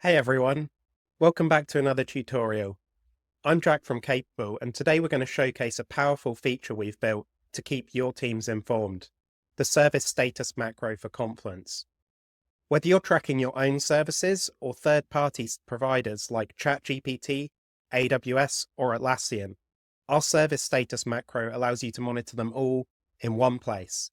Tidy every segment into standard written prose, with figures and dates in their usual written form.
Hey everyone, welcome back to another tutorial. I'm Jack from Capable, and today we're going to showcase a powerful feature we've built to keep your teams informed, the service status macro for Confluence. Whether you're tracking your own services or third-party providers like ChatGPT, AWS, or Atlassian, our service status macro allows you to monitor them all in one place.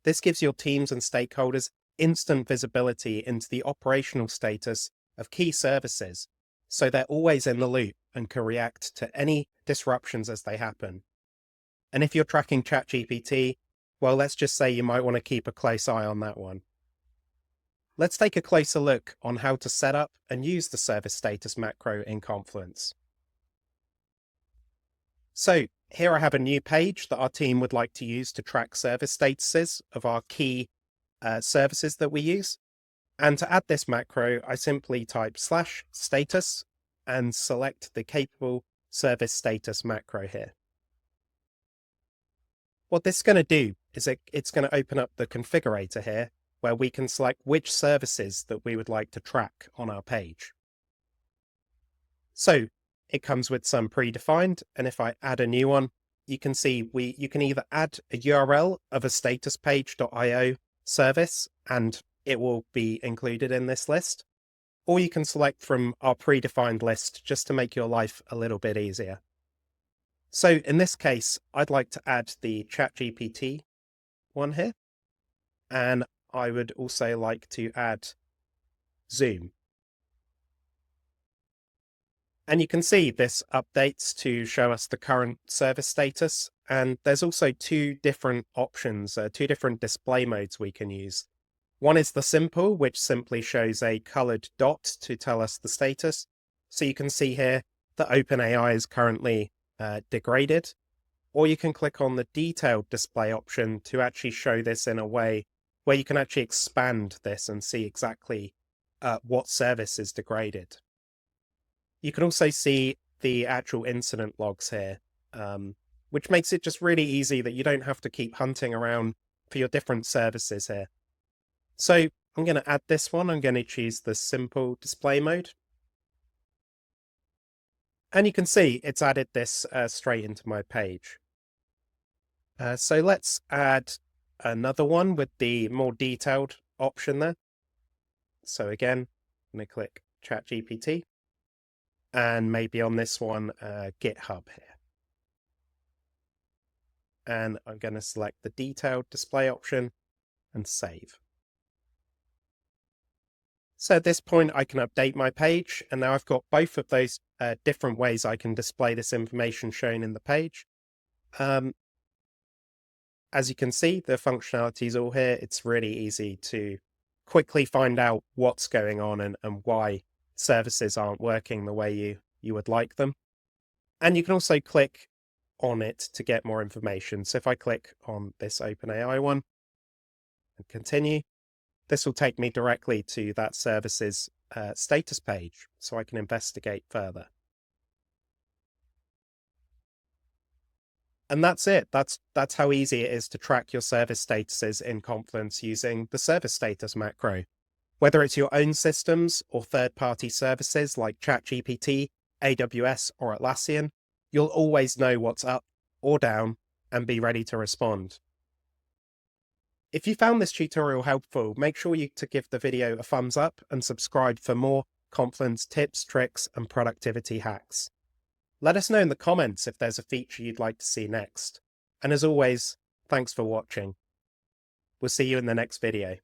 This gives your teams and stakeholders instant visibility into the operational status of key services, so they're always in the loop and can react to any disruptions as they happen. And if you're tracking ChatGPT, well, let's just say you might want to keep a close eye on that one. Let's take a closer look on how to set up and use the service status macro in Confluence. So here I have a new page that our team would like to use to track service statuses of our key services that we use. And to add this macro, I simply type /status and select the Capable service status macro here. What this is going to do is it's going to open up the configurator here, where we can select which services that we would like to track on our page. So it comes with some predefined, and if I add a new one, you can see you can either add a URL of a statuspage.io service, and it will be included in this list, or you can select from our predefined list just to make your life a little bit easier. So in this case, I'd like to add the ChatGPT one here, and I would also like to add Zoom. And you can see this updates to show us the current service status, and there's also two different options, two different display modes we can use. One is the simple, which simply shows a colored dot to tell us the status. So you can see here that OpenAI is currently degraded, or you can click on the detailed display option to actually show this in a way where you can actually expand this and see exactly what service is degraded. You can also see the actual incident logs here, which makes it just really easy that you don't have to keep hunting around for your different services here. So I'm going to add this one. I'm going to choose the simple display mode. And you can see it's added this straight into my page. So let's add another one with the more detailed option there. So again, I'm going to click ChatGPT. And maybe on this one, GitHub here. And I'm going to select the detailed display option and save. So at this point, I can update my page, and now I've got both of those different ways I can display this information shown in the page. As you can see, the functionality is all here. It's really easy to quickly find out what's going on and why services aren't working the way you would like them. And you can also click on it to get more information. So if I click on this OpenAI one and continue, this will take me directly to that service's status page, so I can investigate further. And that's it. That's how easy it is to track your service statuses in Confluence using the service status macro. Whether it's your own systems or third-party services like ChatGPT, AWS, or Atlassian, you'll always know what's up or down and be ready to respond. If you found this tutorial helpful, make sure to give the video a thumbs up and subscribe for more Confluence tips, tricks, and productivity hacks. Let us know in the comments if there's a feature you'd like to see next. And as always, thanks for watching. We'll see you in the next video.